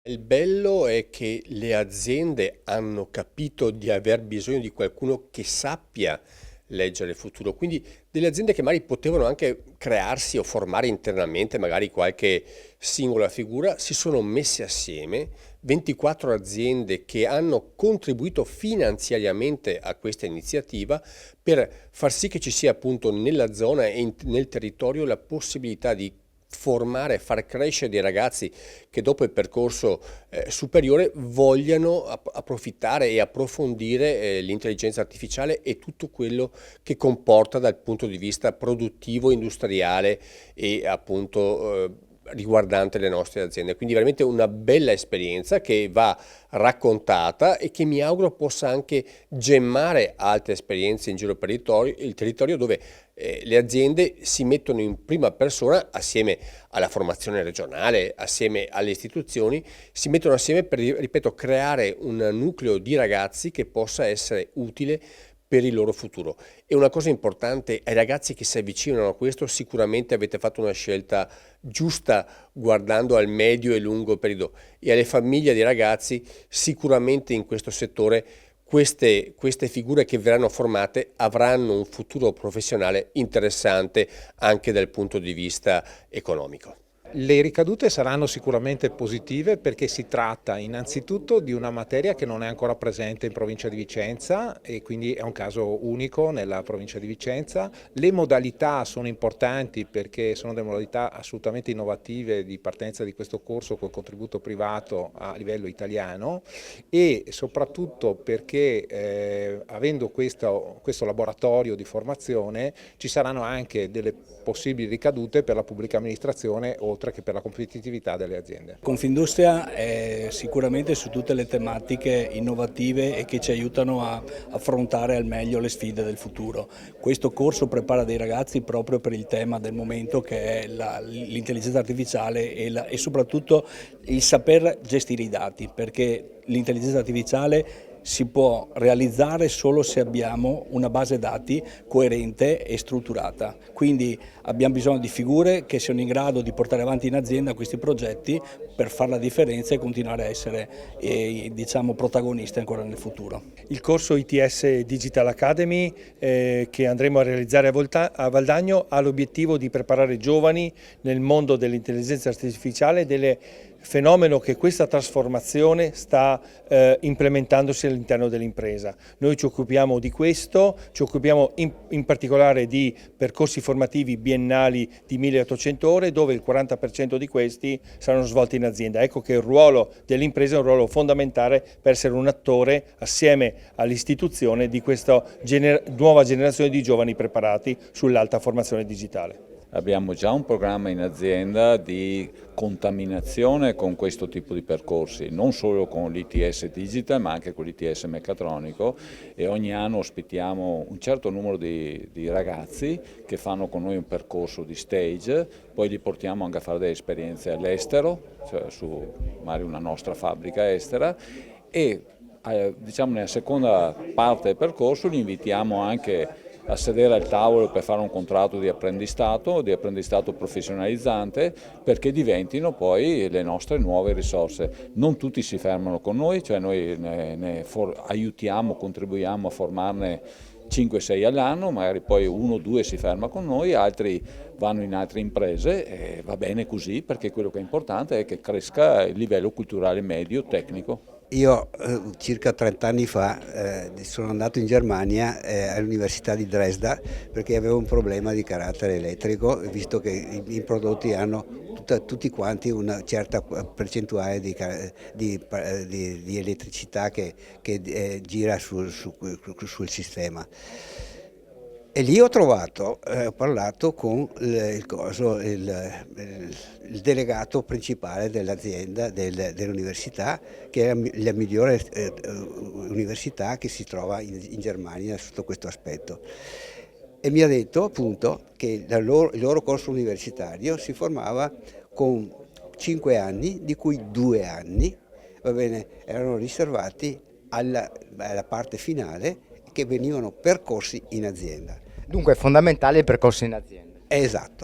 Il bello è che le aziende hanno capito di aver bisogno di qualcuno che sappia leggere il futuro, quindi delle aziende che magari potevano anche crearsi o formare internamente magari qualche singola figura, si sono messe assieme, 24 aziende che hanno contribuito finanziariamente a questa iniziativa per far sì che ci sia appunto nella zona e nel territorio la possibilità di formare, far crescere dei ragazzi che dopo il percorso superiore vogliano approfittare e approfondire l'intelligenza artificiale e tutto quello che comporta dal punto di vista produttivo, industriale e appunto riguardante le nostre aziende. Quindi veramente una bella esperienza che va raccontata e che mi auguro possa anche gemmare altre esperienze in giro per il territorio dove le aziende si mettono in prima persona assieme alla formazione regionale, assieme alle istituzioni, si mettono assieme per, ripeto, creare un nucleo di ragazzi che possa essere utile per il loro futuro. E una cosa importante, ai ragazzi che si avvicinano a questo, sicuramente avete fatto una scelta giusta guardando al medio e lungo periodo e alle famiglie dei ragazzi, sicuramente in questo settore queste figure che verranno formate avranno un futuro professionale interessante anche dal punto di vista economico. Le ricadute saranno sicuramente positive perché si tratta innanzitutto di una materia che non è ancora presente in provincia di Vicenza e quindi è un caso unico nella provincia di Vicenza. Le modalità sono importanti perché sono delle modalità assolutamente innovative di partenza di questo corso col contributo privato a livello italiano e soprattutto perché avendo questo laboratorio di formazione ci saranno anche delle possibili ricadute per la pubblica amministrazione oltre che per la competitività delle aziende. Confindustria è sicuramente su tutte le tematiche innovative e che ci aiutano a affrontare al meglio le sfide del futuro. Questo corso prepara dei ragazzi proprio per il tema del momento che è l'intelligenza artificiale e soprattutto il saper gestire i dati, perché l'intelligenza artificiale si può realizzare solo se abbiamo una base dati coerente e strutturata. Quindi abbiamo bisogno di figure che siano in grado di portare avanti in azienda questi progetti per fare la differenza e continuare a essere diciamo, protagonisti ancora nel futuro. Il corso ITS Digital Academy che andremo a realizzare a Valdagno ha l'obiettivo di preparare giovani nel mondo dell'intelligenza artificiale, del fenomeno che questa trasformazione sta implementandosi all'interno dell'impresa. Noi ci occupiamo di questo, ci occupiamo in particolare di percorsi formativi biennali di 1800 ore dove il 40% di questi saranno svolti in azienda. Ecco che il ruolo dell'impresa è un ruolo fondamentale per essere un attore assieme all'istituzione di questa nuova generazione di giovani preparati sull'alta formazione digitale. Abbiamo già un programma in azienda di contaminazione con questo tipo di percorsi, non solo con l'ITS Digital ma anche con l'ITS Meccatronico e ogni anno ospitiamo un certo numero di ragazzi che fanno con noi un percorso di stage, poi li portiamo anche a fare delle esperienze all'estero, cioè su magari una nostra fabbrica estera e diciamo nella seconda parte del percorso li invitiamo anche a sedere al tavolo per fare un contratto di apprendistato professionalizzante perché diventino poi le nostre nuove risorse. Non tutti si fermano con noi, cioè noi aiutiamo, contribuiamo a formarne 5-6 all'anno, magari poi 1 o 2 si ferma con noi, altri vanno in altre imprese e va bene così perché quello che è importante è che cresca il livello culturale medio tecnico. Io circa 30 anni fa sono andato in Germania all'Università di Dresda perché avevo un problema di carattere elettrico, visto che i prodotti hanno tutti quanti una certa percentuale di elettricità che gira sul sistema. E lì ho parlato con il delegato principale dell'azienda, dell'università, che è la migliore università che si trova in Germania sotto questo aspetto. E mi ha detto appunto che il loro corso universitario si formava con 5 anni, di cui 2 anni, va bene, erano riservati alla parte finale che venivano percorsi in azienda. Dunque è fondamentale il percorso in azienda. Esatto.